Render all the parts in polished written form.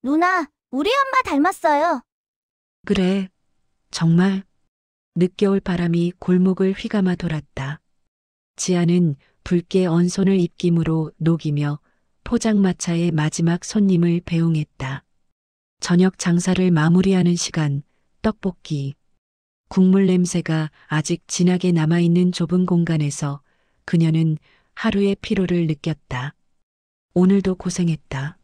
누나, 우리 엄마 닮았어요. 그래, 정말. 늦겨울 바람이 골목을 휘감아 돌았다. 지아는 붉게 언 손을 입김으로 녹이며 포장마차의 마지막 손님을 배웅했다. 저녁 장사를 마무리하는 시간, 떡볶이. 국물 냄새가 아직 진하게 남아있는 좁은 공간에서 그녀는 하루의 피로를 느꼈다. 오늘도 고생했다.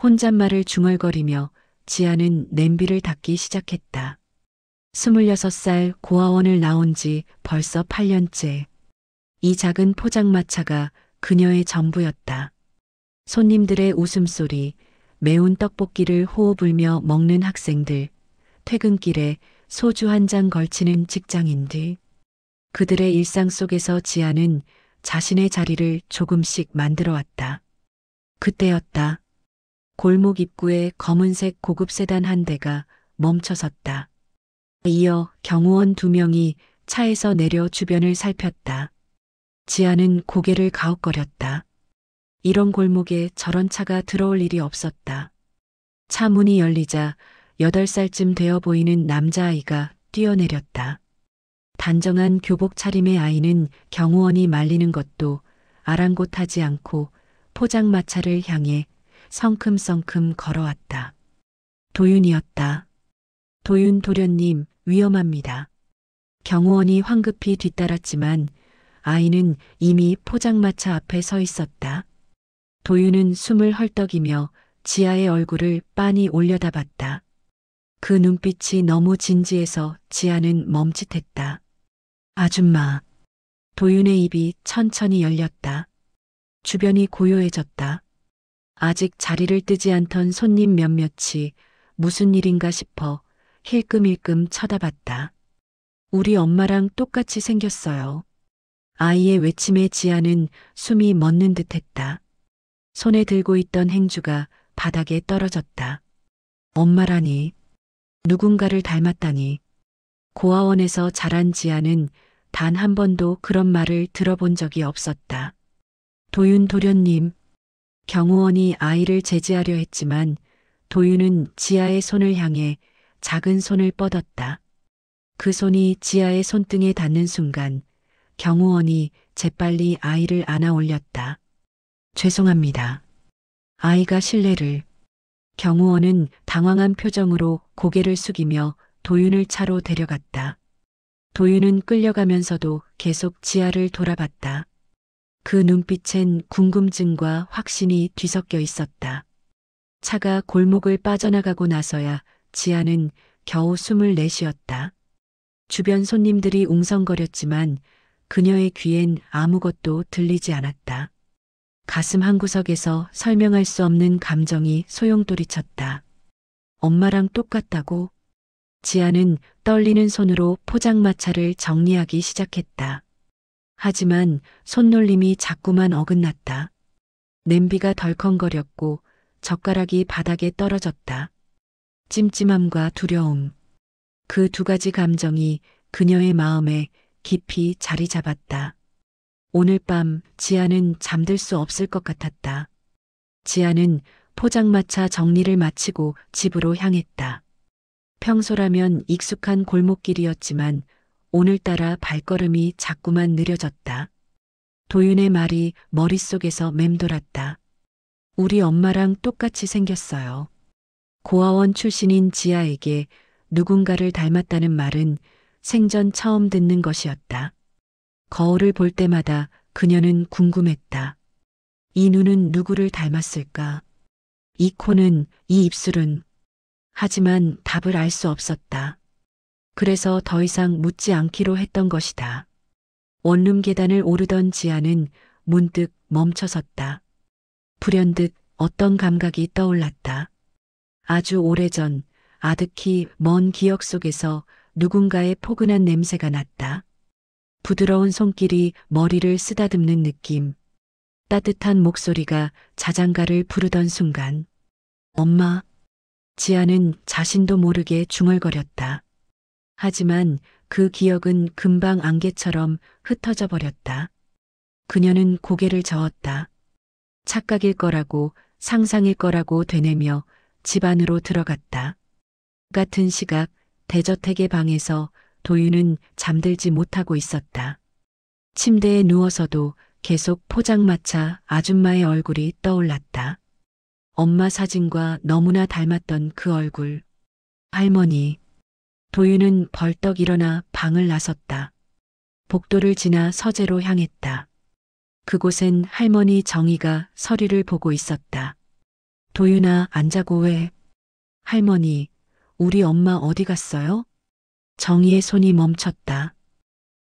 혼잣말을 중얼거리며 지아는 냄비를 닦기 시작했다. 26살 고아원을 나온 지 벌써 8년째. 이 작은 포장마차가 그녀의 전부였다. 손님들의 웃음소리, 매운 떡볶이를 호호 불며 먹는 학생들, 퇴근길에 소주 한 잔 걸치는 직장인들. 그들의 일상 속에서 지아는 자신의 자리를 조금씩 만들어 왔다. 그때였다. 골목 입구에 검은색 고급 세단 한 대가 멈춰섰다. 이어 경호원 2명이 차에서 내려 주변을 살폈다. 지아는 고개를 가웃거렸다. 이런 골목에 저런 차가 들어올 일이 없었다. 차 문이 열리자 8살쯤 되어 보이는 남자아이가 뛰어내렸다. 단정한 교복 차림의 아이는 경호원이 말리는 것도 아랑곳하지 않고 포장마차를 향해 성큼성큼 걸어왔다. 도윤이었다. 도윤 도련님, 위험합니다. 경호원이 황급히 뒤따랐지만 아이는 이미 포장마차 앞에 서 있었다. 도윤은 숨을 헐떡이며 지아의 얼굴을 빤히 올려다봤다. 그 눈빛이 너무 진지해서 지아는 멈칫했다. 아줌마. 도윤의 입이 천천히 열렸다. 주변이 고요해졌다. 아직 자리를 뜨지 않던 손님 몇몇이 무슨 일인가 싶어 힐끔힐끔 쳐다봤다. 우리 엄마랑 똑같이 생겼어요. 아이의 외침에 지아는 숨이 멎는 듯했다. 손에 들고 있던 행주가 바닥에 떨어졌다. 엄마라니. 누군가를 닮았다니. 고아원에서 자란 지아는 단 한 번도 그런 말을 들어본 적이 없었다. 도윤 도련님. 경호원이 아이를 제지하려 했지만 도윤은 지아의 손을 향해 작은 손을 뻗었다. 그 손이 지아의 손등에 닿는 순간 경호원이 재빨리 아이를 안아 올렸다. 죄송합니다. 아이가 실례를. 경호원은 당황한 표정으로 고개를 숙이며 도윤을 차로 데려갔다. 도윤은 끌려가면서도 계속 지아를 돌아봤다. 그 눈빛엔 궁금증과 확신이 뒤섞여 있었다. 차가 골목을 빠져나가고 나서야 지아는 겨우 숨을 내쉬었다. 주변 손님들이 웅성거렸지만 그녀의 귀엔 아무것도 들리지 않았다. 가슴 한구석에서 설명할 수 없는 감정이 소용돌이쳤다. 엄마랑 똑같다고? 지아는 떨리는 손으로 포장마차를 정리하기 시작했다. 하지만 손놀림이 자꾸만 어긋났다. 냄비가 덜컹거렸고 젓가락이 바닥에 떨어졌다. 찜찜함과 두려움. 그 2가지 감정이 그녀의 마음에 깊이 자리 잡았다. 오늘 밤 지아는 잠들 수 없을 것 같았다. 지아는 포장마차 정리를 마치고 집으로 향했다. 평소라면 익숙한 골목길이었지만 오늘따라 발걸음이 자꾸만 느려졌다. 도윤의 말이 머릿속에서 맴돌았다. 우리 엄마랑 똑같이 생겼어요. 고아원 출신인 지아에게 누군가를 닮았다는 말은 생전 처음 듣는 것이었다. 거울을 볼 때마다 그녀는 궁금했다. 이 눈은 누구를 닮았을까? 이 코는, 이 입술은. 하지만 답을 알 수 없었다. 그래서 더 이상 묻지 않기로 했던 것이다. 원룸 계단을 오르던 지아는 문득 멈춰섰다. 불현듯 어떤 감각이 떠올랐다. 아주 오래전 아득히 먼 기억 속에서 누군가의 포근한 냄새가 났다. 부드러운 손길이 머리를 쓰다듬는 느낌. 따뜻한 목소리가 자장가를 부르던 순간. 엄마. 지아는 자신도 모르게 중얼거렸다. 하지만 그 기억은 금방 안개처럼 흩어져 버렸다. 그녀는 고개를 저었다. 착각일 거라고 상상일 거라고 되뇌며 집 안으로 들어갔다. 같은 시각 대저택의 방에서 도윤은 잠들지 못하고 있었다. 침대에 누워서도 계속 포장마차 아줌마의 얼굴이 떠올랐다. 엄마 사진과 너무나 닮았던 그 얼굴. 할머니. 도윤은 벌떡 일어나 방을 나섰다. 복도를 지나 서재로 향했다. 그곳엔 할머니 정희가 서리를 보고 있었다. 도윤아, 안 자고 왜? 할머니, 우리 엄마 어디 갔어요? 정희의 손이 멈췄다.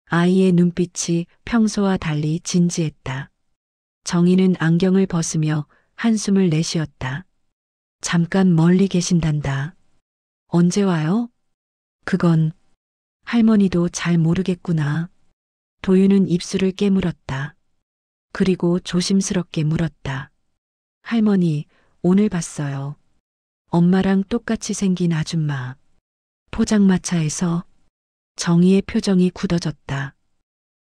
아이의 눈빛이 평소와 달리 진지했다. 정희는 안경을 벗으며 한숨을 내쉬었다. 잠깐 멀리 계신단다. 언제 와요? 그건 할머니도 잘 모르겠구나. 도윤은 입술을 깨물었다. 그리고 조심스럽게 물었다. 할머니, 오늘 봤어요. 엄마랑 똑같이 생긴 아줌마. 포장마차에서. 정희의 표정이 굳어졌다.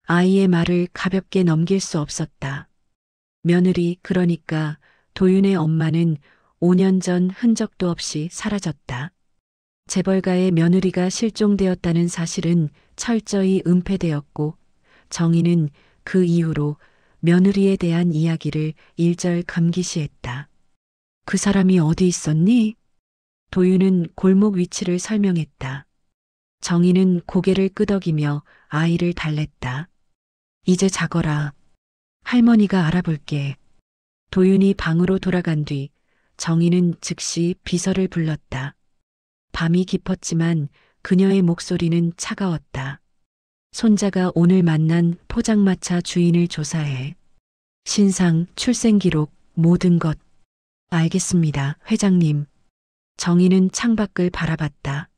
아이의 말을 가볍게 넘길 수 없었다. 며느리, 그러니까 도윤의 엄마는 5년 전 흔적도 없이 사라졌다. 재벌가의 며느리가 실종되었다는 사실은 철저히 은폐되었고 정희는 그 이후로 며느리에 대한 이야기를 일절 금기시했다. 그 사람이 어디 있었니? 도윤은 골목 위치를 설명했다. 정희는 고개를 끄덕이며 아이를 달랬다. 이제 자거라. 할머니가 알아볼게. 도윤이 방으로 돌아간 뒤 정희는 즉시 비서를 불렀다. 밤이 깊었지만 그녀의 목소리는 차가웠다. 손자가 오늘 만난 포장마차 주인을 조사해. 신상, 출생기록, 모든 것. 알겠습니다, 회장님. 정희는 창밖을 바라봤다.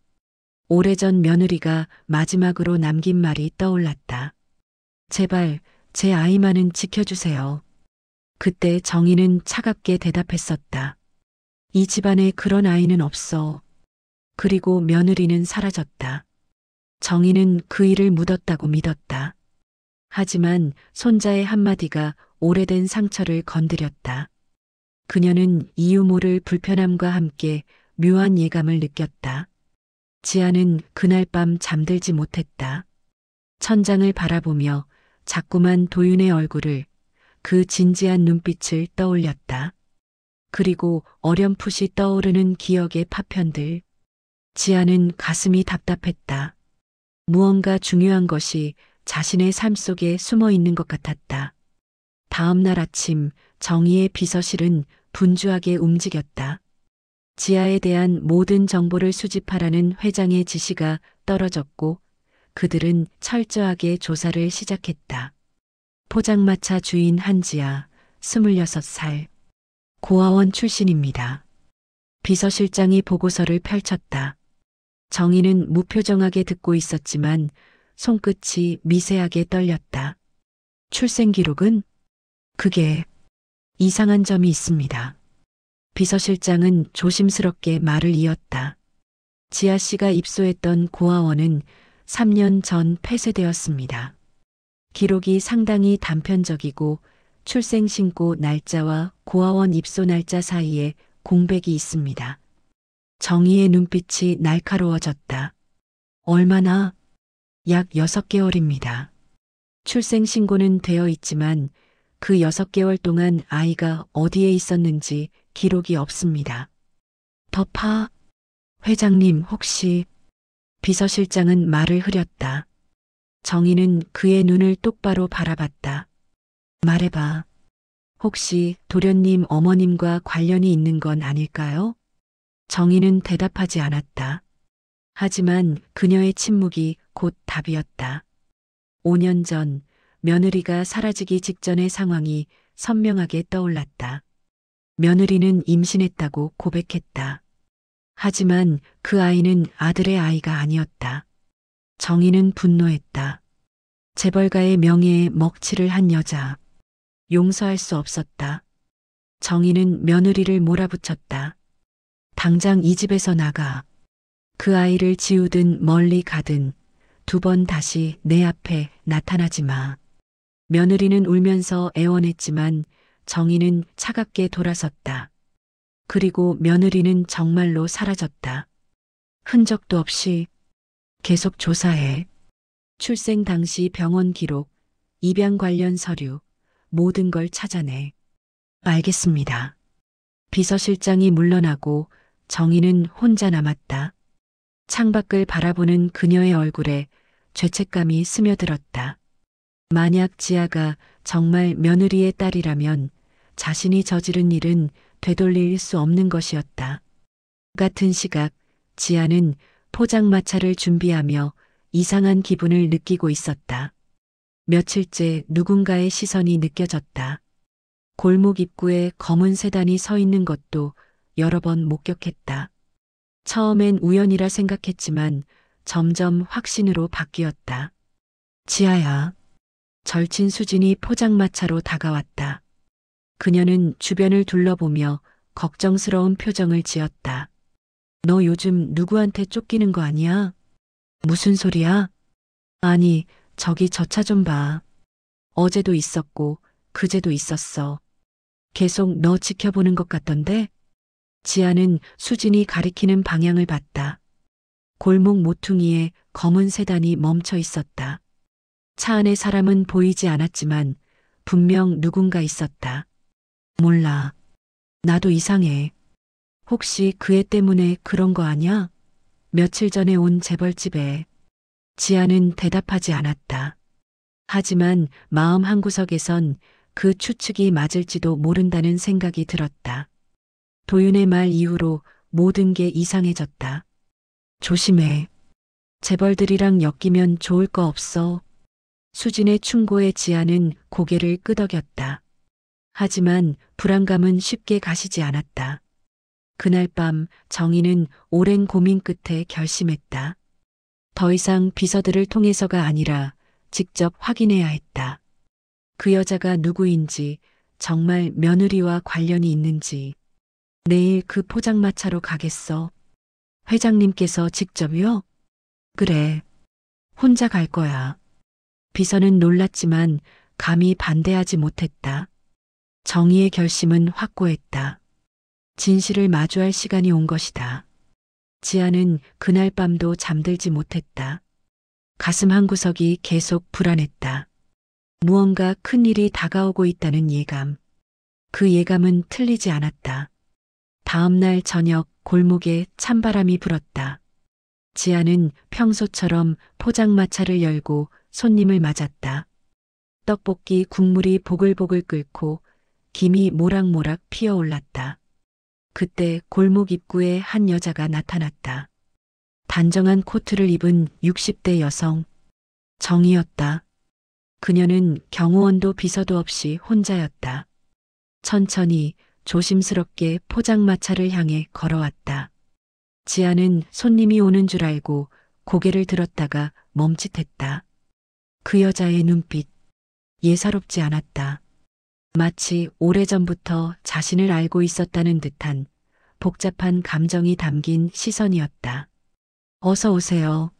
오래전 며느리가 마지막으로 남긴 말이 떠올랐다. 제발 제 아이만은 지켜주세요. 그때 정희는 차갑게 대답했었다. 이 집안에 그런 아이는 없어. 그리고 며느리는 사라졌다. 정희는 그 일을 묻었다고 믿었다. 하지만 손자의 한마디가 오래된 상처를 건드렸다. 그녀는 이유 모를 불편함과 함께 묘한 예감을 느꼈다. 지아는 그날 밤 잠들지 못했다. 천장을 바라보며 자꾸만 도윤의 얼굴을, 그 진지한 눈빛을 떠올렸다. 그리고 어렴풋이 떠오르는 기억의 파편들. 지아는 가슴이 답답했다. 무언가 중요한 것이 자신의 삶 속에 숨어 있는 것 같았다. 다음 날 아침 정희의 비서실은 분주하게 움직였다. 지아에 대한 모든 정보를 수집하라는 회장의 지시가 떨어졌고 그들은 철저하게 조사를 시작했다. 포장마차 주인 한지아, 26살. 고아원 출신입니다. 비서실장이 보고서를 펼쳤다. 정희는 무표정하게 듣고 있었지만 손끝이 미세하게 떨렸다. 출생 기록은? 그게 이상한 점이 있습니다. 비서실장은 조심스럽게 말을 이었다. 지아 씨가 입소했던 고아원은 3년 전 폐쇄되었습니다. 기록이 상당히 단편적이고 출생신고 날짜와 고아원 입소 날짜 사이에 공백이 있습니다. 정희의 눈빛이 날카로워졌다. 얼마나? 약 6개월입니다. 출생신고는 되어 있지만 그 6개월 동안 아이가 어디에 있었는지 기록이 없습니다. 덮아. 회장님 혹시. 비서실장은 말을 흐렸다. 정희는 그의 눈을 똑바로 바라봤다. 말해봐. 혹시 도련님 어머님과 관련이 있는 건 아닐까요? 정희는 대답하지 않았다. 하지만 그녀의 침묵이 곧 답이었다. 5년 전 며느리가 사라지기 직전의 상황이 선명하게 떠올랐다. 며느리는 임신했다고 고백했다. 하지만 그 아이는 아들의 아이가 아니었다. 정희는 분노했다. 재벌가의 명예에 먹칠을 한 여자. 용서할 수 없었다. 정희는 며느리를 몰아붙였다. 당장 이 집에서 나가. 그 아이를 지우든 멀리 가든 2번 다시 내 앞에 나타나지 마. 며느리는 울면서 애원했지만 정희는 차갑게 돌아섰다. 그리고 며느리는 정말로 사라졌다. 흔적도 없이. 계속 조사해. 출생 당시 병원 기록, 입양 관련 서류, 모든 걸 찾아내. 알겠습니다. 비서실장이 물러나고 정희는 혼자 남았다. 창밖을 바라보는 그녀의 얼굴에 죄책감이 스며들었다. 만약 지아가 정말 며느리의 딸이라면 자신이 저지른 일은 되돌릴 수 없는 것이었다. 같은 시각 지아는 포장마차를 준비하며 이상한 기분을 느끼고 있었다. 며칠째 누군가의 시선이 느껴졌다. 골목 입구에 검은 세단이 서 있는 것도 여러 번 목격했다. 처음엔 우연이라 생각했지만 점점 확신으로 바뀌었다. 지아야. 절친 수진이 포장마차로 다가왔다. 그녀는 주변을 둘러보며 걱정스러운 표정을 지었다. 너 요즘 누구한테 쫓기는 거 아니야? 무슨 소리야? 아니, 저기 저 차 좀 봐. 어제도 있었고, 그제도 있었어. 계속 너 지켜보는 것 같던데? 지아는 수진이 가리키는 방향을 봤다. 골목 모퉁이에 검은 세단이 멈춰 있었다. 차 안에 사람은 보이지 않았지만 분명 누군가 있었다. 몰라. 나도 이상해. 혹시 그 애 때문에 그런 거 아냐? 며칠 전에 온 재벌집에. 지아는 대답하지 않았다. 하지만 마음 한구석에선 그 추측이 맞을지도 모른다는 생각이 들었다. 도윤의 말 이후로 모든 게 이상해졌다. 조심해. 재벌들이랑 엮이면 좋을 거 없어. 수진의 충고에 지아는 고개를 끄덕였다. 하지만 불안감은 쉽게 가시지 않았다. 그날 밤 정희는 오랜 고민 끝에 결심했다. 더 이상 비서들을 통해서가 아니라 직접 확인해야 했다. 그 여자가 누구인지, 정말 며느리와 관련이 있는지. 내일 그 포장마차로 가겠어. 회장님께서 직접요? 그래. 혼자 갈 거야. 비서는 놀랐지만 감히 반대하지 못했다. 정희의 결심은 확고했다. 진실을 마주할 시간이 온 것이다. 지아는 그날 밤도 잠들지 못했다. 가슴 한구석이 계속 불안했다. 무언가 큰 일이 다가오고 있다는 예감. 그 예감은 틀리지 않았다. 다음 날 저녁 골목에 찬바람이 불었다. 지아는 평소처럼 포장마차를 열고 손님을 맞았다. 떡볶이 국물이 보글보글 끓고 김이 모락모락 피어올랐다. 그때 골목 입구에 한 여자가 나타났다. 단정한 코트를 입은 60대 여성. 정이었다. 그녀는 경호원도 비서도 없이 혼자였다. 천천히 조심스럽게 포장마차를 향해 걸어왔다. 지아는 손님이 오는 줄 알고 고개를 들었다가 멈칫했다. 그 여자의 눈빛, 예사롭지 않았다. 마치 오래전부터 자신을 알고 있었다는 듯한 복잡한 감정이 담긴 시선이었다. 어서 오세요.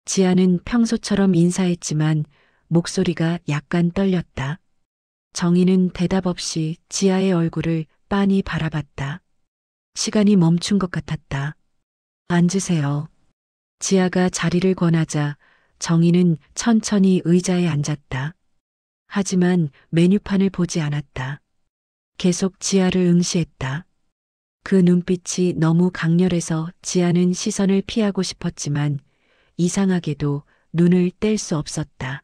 지아는 평소처럼 인사했지만 목소리가 약간 떨렸다. 정희는 대답 없이 지아의 얼굴을 빤히 바라봤다. 시간이 멈춘 것 같았다. 앉으세요. 지아가 자리를 권하자 정희는 천천히 의자에 앉았다. 하지만 메뉴판을 보지 않았다. 계속 지아를 응시했다. 그 눈빛이 너무 강렬해서 지아는 시선을 피하고 싶었지만 이상하게도 눈을 뗄 수 없었다.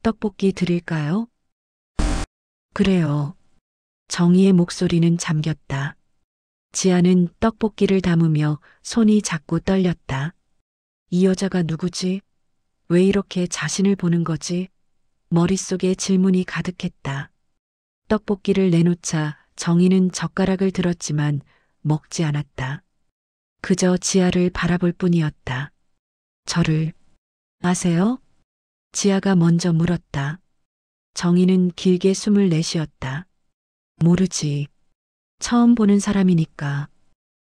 떡볶이 드릴까요? 그래요. 정희의 목소리는 잠겼다. 지아는 떡볶이를 담으며 손이 자꾸 떨렸다. 이 여자가 누구지? 왜 이렇게 자신을 보는 거지? 머릿속에 질문이 가득했다. 떡볶이를 내놓자 정희는 젓가락을 들었지만 먹지 않았다. 그저 지아를 바라볼 뿐이었다. 저를 아세요? 지아가 먼저 물었다. 정희는 길게 숨을 내쉬었다. 모르지. 처음 보는 사람이니까.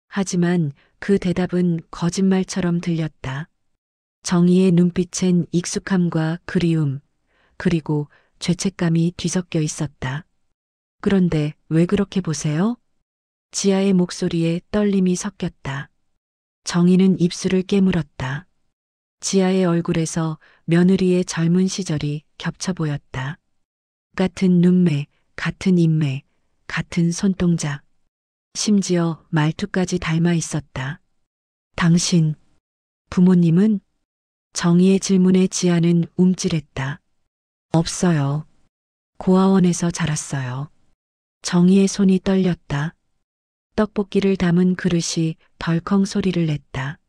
하지만 그 대답은 거짓말처럼 들렸다. 정희의 눈빛엔 익숙함과 그리움, 그리고 죄책감이 뒤섞여 있었다. 그런데 왜 그렇게 보세요? 지아의 목소리에 떨림이 섞였다. 정희는 입술을 깨물었다. 지아의 얼굴에서 며느리의 젊은 시절이 겹쳐 보였다. 같은 눈매, 같은 인매, 같은 손동작. 심지어 말투까지 닮아 있었다. 당신, 부모님은? 정희의 질문에 지아는 움찔했다. 없어요. 고아원에서 자랐어요. 정희의 손이 떨렸다. 떡볶이를 담은 그릇이 덜컹 소리를 냈다.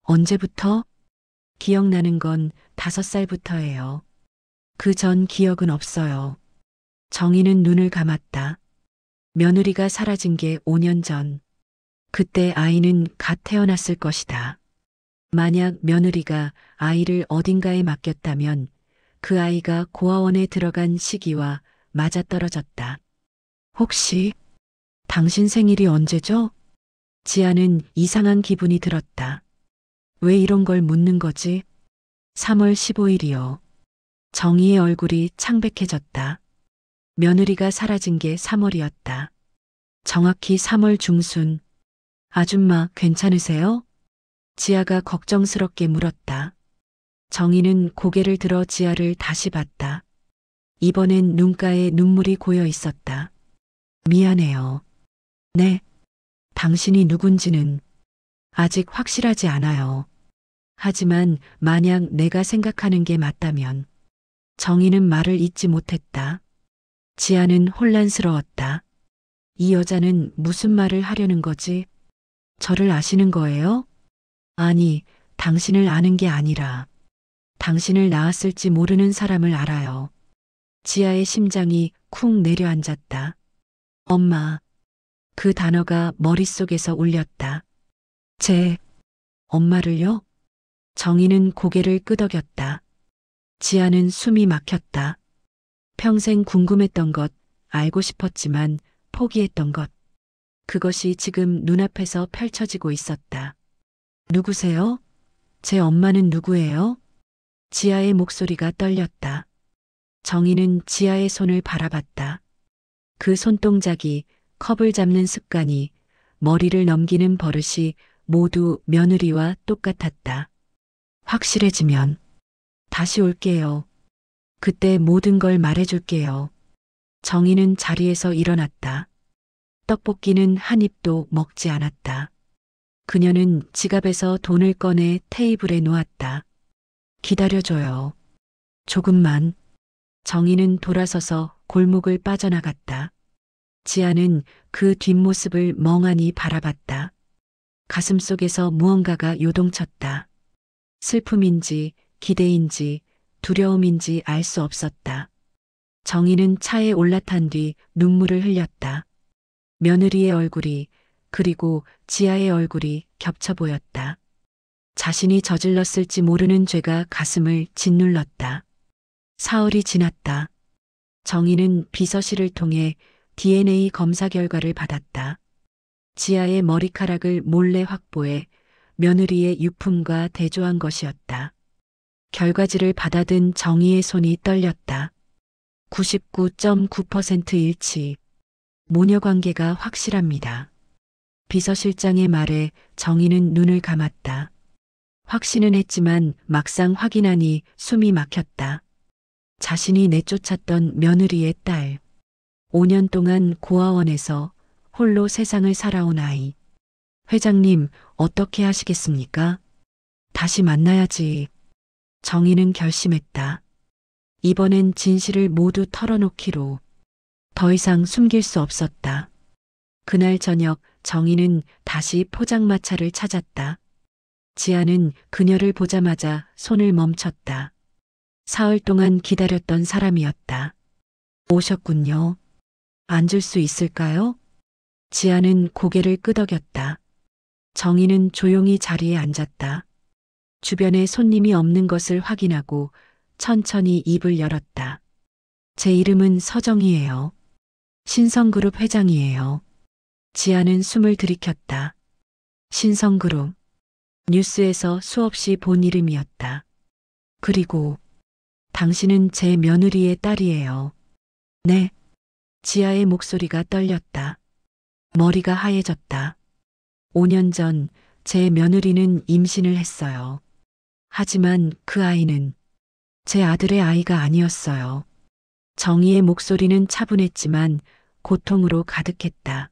언제부터? 기억나는 건 5살부터예요. 그 전 기억은 없어요. 정희는 눈을 감았다. 며느리가 사라진 게 5년 전. 그때 아이는 갓 태어났을 것이다. 만약 며느리가 아이를 어딘가에 맡겼다면 그 아이가 고아원에 들어간 시기와 맞아떨어졌다. 혹시 당신 생일이 언제죠? 지아는 이상한 기분이 들었다. 왜 이런 걸 묻는 거지? 3월 15일이요. 정희의 얼굴이 창백해졌다. 며느리가 사라진 게 3월이었다. 정확히 3월 중순. 아줌마 괜찮으세요? 지아가 걱정스럽게 물었다. 정희는 고개를 들어 지아를 다시 봤다. 이번엔 눈가에 눈물이 고여 있었다. 미안해요. 네. 당신이 누군지는 아직 확실하지 않아요. 하지만 만약 내가 생각하는 게 맞다면. 정희는 말을 잇지 못했다. 지아는 혼란스러웠다. 이 여자는 무슨 말을 하려는 거지? 저를 아시는 거예요? 아니, 당신을 아는 게 아니라 당신을 낳았을지 모르는 사람을 알아요. 지아의 심장이 쿵 내려앉았다. 엄마. 그 단어가 머릿속에서 울렸다. 제 엄마를요? 정희는 고개를 끄덕였다. 지아는 숨이 막혔다. 평생 궁금했던 것, 알고 싶었지만 포기했던 것. 그것이 지금 눈앞에서 펼쳐지고 있었다. 누구세요? 제 엄마는 누구예요? 지아의 목소리가 떨렸다. 정희는 지아의 손을 바라봤다. 그 손동작이, 컵을 잡는 습관이, 머리를 넘기는 버릇이 모두 며느리와 똑같았다. 확실해지면 다시 올게요. 그때 모든 걸 말해줄게요. 정희는 자리에서 일어났다. 떡볶이는 한 입도 먹지 않았다. 그녀는 지갑에서 돈을 꺼내 테이블에 놓았다. 기다려줘요. 조금만. 정희는 돌아서서 골목을 빠져나갔다. 지아는 그 뒷모습을 멍하니 바라봤다. 가슴속에서 무언가가 요동쳤다. 슬픔인지 기대인지 두려움인지 알 수 없었다. 정희는 차에 올라탄 뒤 눈물을 흘렸다. 며느리의 얼굴이 그리고 지아의 얼굴이 겹쳐 보였다. 자신이 저질렀을지 모르는 죄가 가슴을 짓눌렀다. 사흘이 지났다. 정희는 비서실을 통해 DNA 검사 결과를 받았다. 지아의 머리카락을 몰래 확보해 며느리의 유품과 대조한 것이었다. 결과지를 받아든 정희의 손이 떨렸다. 99.9% 일치. 모녀 관계가 확실합니다. 비서실장의 말에 정희는 눈을 감았다. 확신은 했지만 막상 확인하니 숨이 막혔다. 자신이 내쫓았던 며느리의 딸. 5년 동안 고아원에서 홀로 세상을 살아온 아이. 회장님, 어떻게 하시겠습니까? 다시 만나야지. 정희는 결심했다. 이번엔 진실을 모두 털어놓기로. 더 이상 숨길 수 없었다. 그날 저녁 정희는 다시 포장마차를 찾았다. 지아는 그녀를 보자마자 손을 멈췄다. 사흘 동안 기다렸던 사람이었다. 오셨군요. 앉을 수 있을까요? 지아는 고개를 끄덕였다. 정희는 조용히 자리에 앉았다. 주변에 손님이 없는 것을 확인하고 천천히 입을 열었다. 제 이름은 서정희예요. 신성그룹 회장이에요. 지아는 숨을 들이켰다. 신성그룹. 뉴스에서 수없이 본 이름이었다. 그리고 당신은 제 며느리의 딸이에요. 네. 지아의 목소리가 떨렸다. 머리가 하얘졌다. 5년 전 제 며느리는 임신을 했어요. 하지만 그 아이는 제 아들의 아이가 아니었어요. 정희의 목소리는 차분했지만 고통으로 가득했다.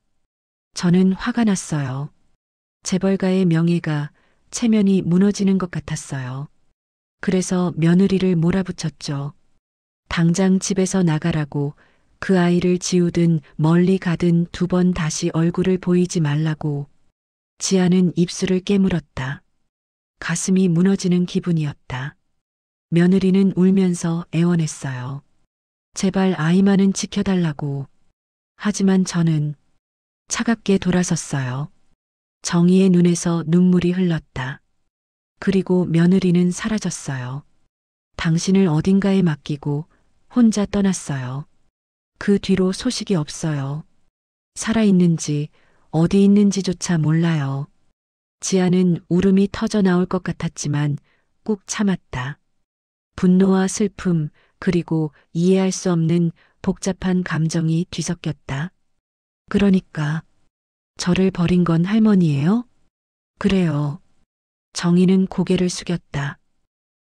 저는 화가 났어요. 재벌가의 명예가 체면이 무너지는 것 같았어요. 그래서 며느리를 몰아붙였죠. 당장 집에서 나가라고, 그 아이를 지우든 멀리 가든 2번 다시 얼굴을 보이지 말라고. 지아는 입술을 깨물었다. 가슴이 무너지는 기분이었다. 며느리는 울면서 애원했어요. 제발 아이만은 지켜달라고. 하지만 저는 차갑게 돌아섰어요. 정희의 눈에서 눈물이 흘렀다. 그리고 며느리는 사라졌어요. 당신을 어딘가에 맡기고 혼자 떠났어요. 그 뒤로 소식이 없어요. 살아있는지 어디 있는지조차 몰라요. 지아는 울음이 터져 나올 것 같았지만 꾹 참았다. 분노와 슬픔, 그리고 이해할 수 없는 복잡한 감정이 뒤섞였다. 그러니까 저를 버린 건 할머니예요? 그래요. 정희는 고개를 숙였다.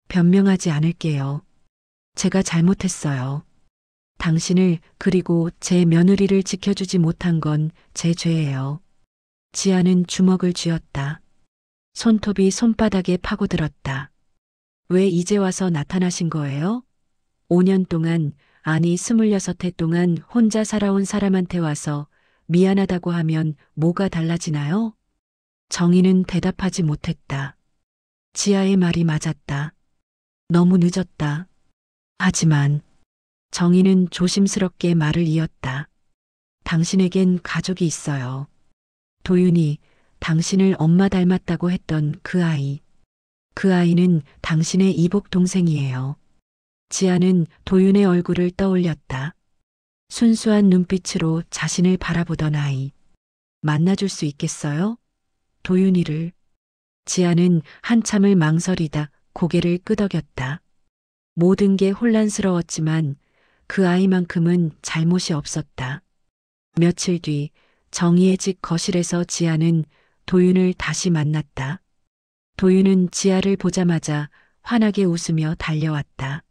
변명하지 않을게요. 제가 잘못했어요. 당신을, 그리고 제 며느리를 지켜주지 못한 건 제 죄예요. 지아는 주먹을 쥐었다. 손톱이 손바닥에 파고들었다. 왜 이제 와서 나타나신 거예요? 5년 동안, 아니 26해 동안 혼자 살아온 사람한테 와서 미안하다고 하면 뭐가 달라지나요? 정희는 대답하지 못했다. 지아의 말이 맞았다. 너무 늦었다. 하지만 정희는 조심스럽게 말을 이었다. 당신에겐 가족이 있어요. 도윤이, 당신을 엄마 닮았다고 했던 그 아이. 그 아이는 당신의 이복 동생이에요. 지아는 도윤의 얼굴을 떠올렸다. 순수한 눈빛으로 자신을 바라보던 아이. 만나줄 수 있겠어요? 도윤이를. 지아는 한참을 망설이다 고개를 끄덕였다. 모든 게 혼란스러웠지만 그 아이만큼은 잘못이 없었다. 며칠 뒤 정희의 집 거실에서 지아는 도윤을 다시 만났다. 도윤은 지아를 보자마자 환하게 웃으며 달려왔다.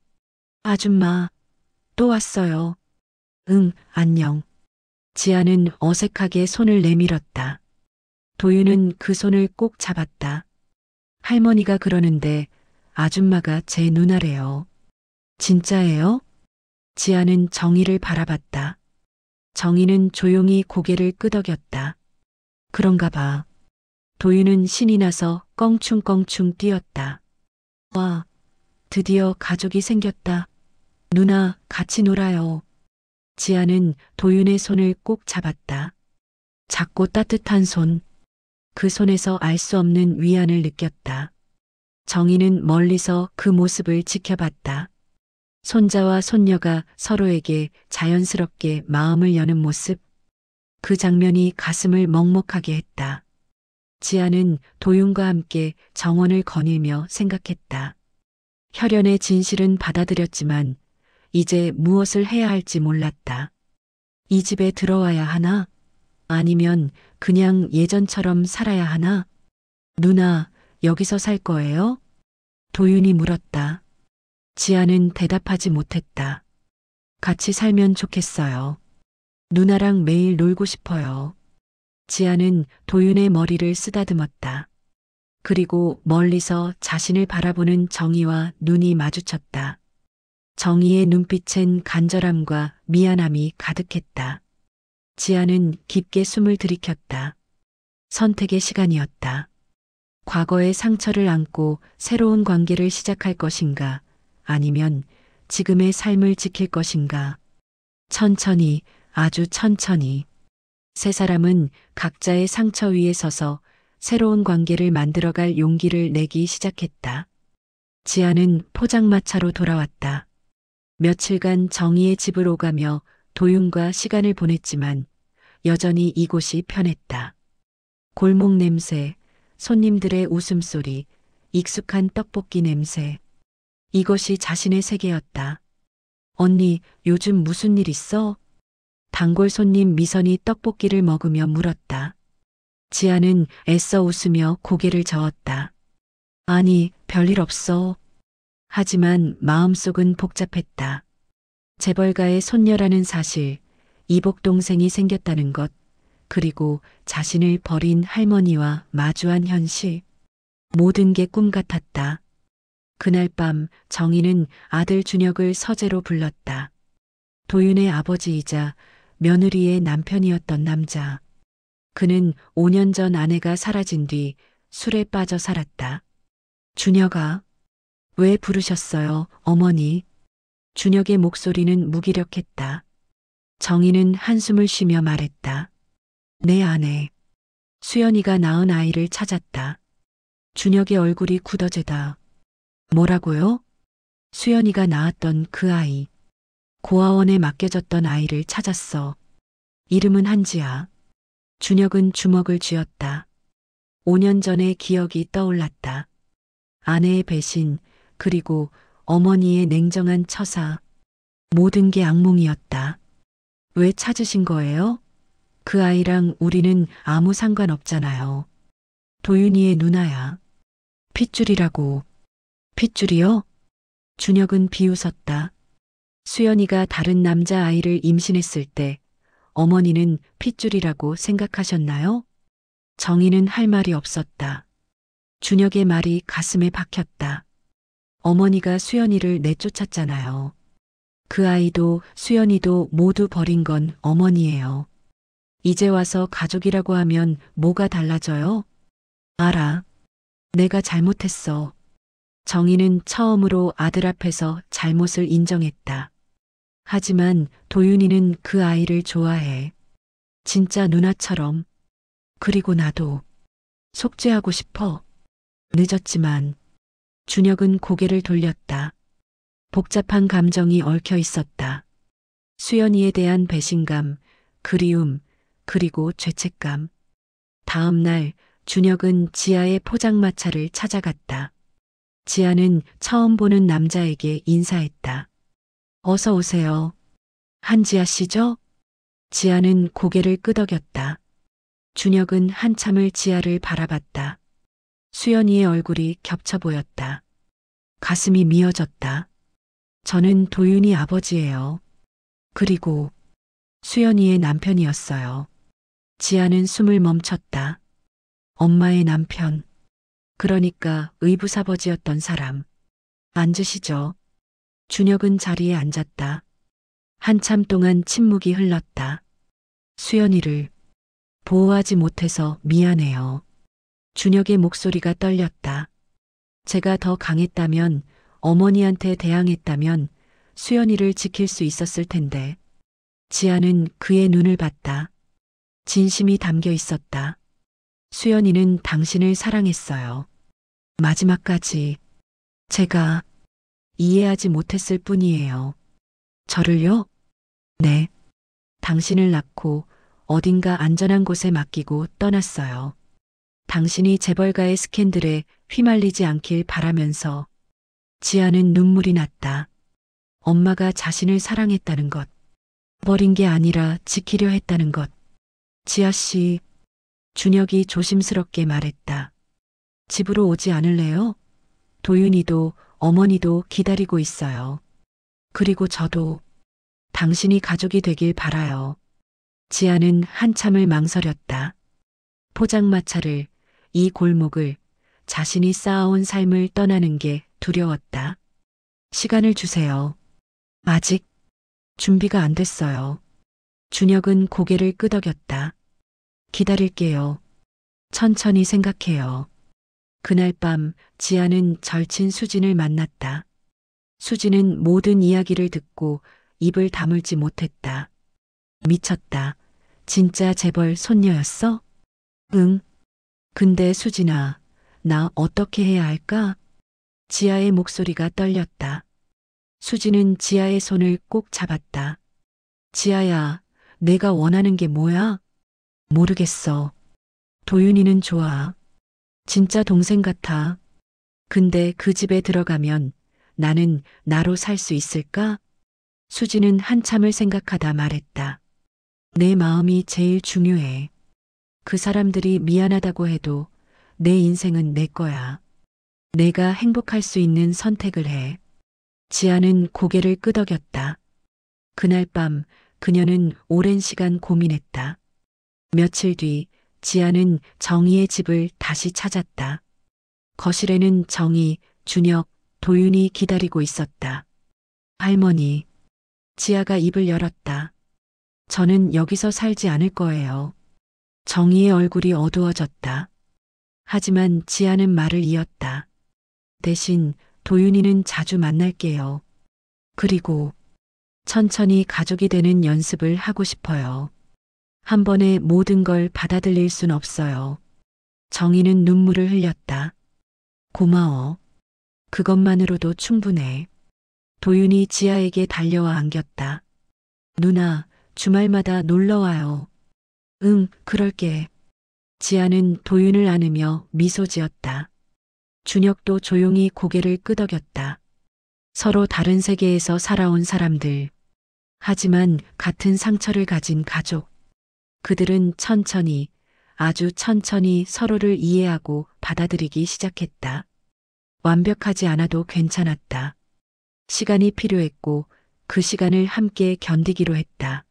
아줌마, 또 왔어요. 응, 안녕. 지아는 어색하게 손을 내밀었다. 도윤은 그 손을 꼭 잡았다. 할머니가 그러는데 아줌마가 제 누나래요. 진짜예요? 지아는 정희를 바라봤다. 정희는 조용히 고개를 끄덕였다. 그런가 봐. 도윤은 신이 나서 껑충껑충 뛰었다. 와, 드디어 가족이 생겼다. 누나, 같이 놀아요. 지아는 도윤의 손을 꼭 잡았다. 작고 따뜻한 손. 그 손에서 알 수 없는 위안을 느꼈다. 정희는 멀리서 그 모습을 지켜봤다. 손자와 손녀가 서로에게 자연스럽게 마음을 여는 모습. 그 장면이 가슴을 먹먹하게 했다. 지아는 도윤과 함께 정원을 거닐며 생각했다. 혈연의 진실은 받아들였지만 이제 무엇을 해야 할지 몰랐다. 이 집에 들어와야 하나? 아니면 그냥 예전처럼 살아야 하나? 누나, 여기서 살 거예요? 도윤이 물었다. 지아는 대답하지 못했다. 같이 살면 좋겠어요. 누나랑 매일 놀고 싶어요. 지아는 도윤의 머리를 쓰다듬었다. 그리고 멀리서 자신을 바라보는 정희와 눈이 마주쳤다. 정희의 눈빛엔 간절함과 미안함이 가득했다. 지아는 깊게 숨을 들이켰다. 선택의 시간이었다. 과거의 상처를 안고 새로운 관계를 시작할 것인가, 아니면 지금의 삶을 지킬 것인가. 천천히, 아주 천천히. 세 사람은 각자의 상처 위에 서서 새로운 관계를 만들어갈 용기를 내기 시작했다. 지아는 포장마차로 돌아왔다. 며칠간 정희의 집을 오가며 도윤과 시간을 보냈지만 여전히 이곳이 편했다. 골목 냄새, 손님들의 웃음소리, 익숙한 떡볶이 냄새. 이것이 자신의 세계였다. 언니, 요즘 무슨 일 있어? 단골 손님 미선이 떡볶이를 먹으며 물었다. 지아는 애써 웃으며 고개를 저었다. 아니, 별일 없어. 하지만 마음속은 복잡했다. 재벌가의 손녀라는 사실, 이복 동생이 생겼다는 것, 그리고 자신을 버린 할머니와 마주한 현실. 모든 게 꿈 같았다. 그날 밤 정희는 아들 준혁을 서재로 불렀다. 도윤의 아버지이자 며느리의 남편이었던 남자. 그는 5년 전 아내가 사라진 뒤 술에 빠져 살았다. 준혁아, 왜 부르셨어요, 어머니? 준혁의 목소리는 무기력했다. 정희는 한숨을 쉬며 말했다. 내 아내. 수연이가 낳은 아이를 찾았다. 준혁의 얼굴이 굳어지다. 뭐라고요? 수연이가 낳았던 그 아이. 고아원에 맡겨졌던 아이를 찾았어. 이름은 한지야. 준혁은 주먹을 쥐었다. 5년 전의 기억이 떠올랐다. 아내의 배신, 그리고 어머니의 냉정한 처사. 모든 게 악몽이었다. 왜 찾으신 거예요? 그 아이랑 우리는 아무 상관없잖아요. 도윤이의 누나야. 핏줄이라고. 핏줄이요? 준혁은 비웃었다. 수연이가 다른 남자아이를 임신했을 때 어머니는 핏줄이라고 생각하셨나요? 정희는 할 말이 없었다. 준혁의 말이 가슴에 박혔다. 어머니가 수연이를 내쫓았잖아요. 그 아이도 수연이도 모두 버린 건 어머니예요. 이제 와서 가족이라고 하면 뭐가 달라져요? 알아. 내가 잘못했어. 정희는 처음으로 아들 앞에서 잘못을 인정했다. 하지만 도윤이는 그 아이를 좋아해. 진짜 누나처럼. 그리고 나도 속죄하고 싶어. 늦었지만. 준혁은 고개를 돌렸다. 복잡한 감정이 얽혀 있었다. 수연이에 대한 배신감, 그리움, 그리고 죄책감. 다음 날 준혁은 지아의 포장마차를 찾아갔다. 지아는 처음 보는 남자에게 인사했다. 어서 오세요. 한지아 씨죠? 지아는 고개를 끄덕였다. 준혁은 한참을 지아를 바라봤다. 수연이의 얼굴이 겹쳐 보였다. 가슴이 미어졌다. 저는 도윤이 아버지예요. 그리고 수연이의 남편이었어요. 지아는 숨을 멈췄다. 엄마의 남편. 그러니까 의부사버지였던 사람. 앉으시죠. 준혁은 자리에 앉았다. 한참 동안 침묵이 흘렀다. 수연이를 보호하지 못해서 미안해요. 준혁의 목소리가 떨렸다. 제가 더 강했다면, 어머니한테 대항했다면 수연이를 지킬 수 있었을 텐데. 지아는 그의 눈을 봤다. 진심이 담겨 있었다. 수연이는 당신을 사랑했어요. 마지막까지. 제가 이해하지 못했을 뿐이에요. 저를요? 네. 당신을 낳고 어딘가 안전한 곳에 맡기고 떠났어요. 당신이 재벌가의 스캔들에 휘말리지 않길 바라면서. 지아는 눈물이 났다. 엄마가 자신을 사랑했다는 것. 버린 게 아니라 지키려 했다는 것. 지아 씨, 준혁이 조심스럽게 말했다. 집으로 오지 않을래요? 도윤이도 어머니도 기다리고 있어요. 그리고 저도 당신이 가족이 되길 바라요. 지아는 한참을 망설였다. 포장마차를, 이 골목을, 자신이 쌓아온 삶을 떠나는 게 두려웠다. 시간을 주세요. 아직 준비가 안 됐어요. 준혁은 고개를 끄덕였다. 기다릴게요. 천천히 생각해요. 그날 밤 지아는 절친 수진을 만났다. 수진은 모든 이야기를 듣고 입을 다물지 못했다. 미쳤다. 진짜 재벌 손녀였어? 응. 근데 수진아, 나 어떻게 해야 할까? 지아의 목소리가 떨렸다. 수진은 지아의 손을 꼭 잡았다. 지아야, 내가 원하는 게 뭐야? 모르겠어. 도윤이는 좋아. 진짜 동생 같아. 근데 그 집에 들어가면 나는 나로 살 수 있을까? 수진은 한참을 생각하다 말했다. 내 마음이 제일 중요해. 그 사람들이 미안하다고 해도 내 인생은 내 거야. 내가 행복할 수 있는 선택을 해. 지아는 고개를 끄덕였다. 그날 밤 그녀는 오랜 시간 고민했다. 며칠 뒤 지아는 정희의 집을 다시 찾았다. 거실에는 정희, 준혁, 도윤이 기다리고 있었다. 할머니. 지아가 입을 열었다. 저는 여기서 살지 않을 거예요. 정희의 얼굴이 어두워졌다. 하지만 지아는 말을 이었다. 대신 도윤이는 자주 만날게요. 그리고 천천히 가족이 되는 연습을 하고 싶어요. 한 번에 모든 걸 받아들일 순 없어요. 정희는 눈물을 흘렸다. 고마워. 그것만으로도 충분해. 도윤이 지아에게 달려와 안겼다. 누나, 주말마다 놀러 와요. 응, 그럴게. 지아는 도윤을 안으며 미소 지었다. 준혁도 조용히 고개를 끄덕였다. 서로 다른 세계에서 살아온 사람들. 하지만 같은 상처를 가진 가족. 그들은 천천히, 아주 천천히 서로를 이해하고 받아들이기 시작했다. 완벽하지 않아도 괜찮았다. 시간이 필요했고 그 시간을 함께 견디기로 했다.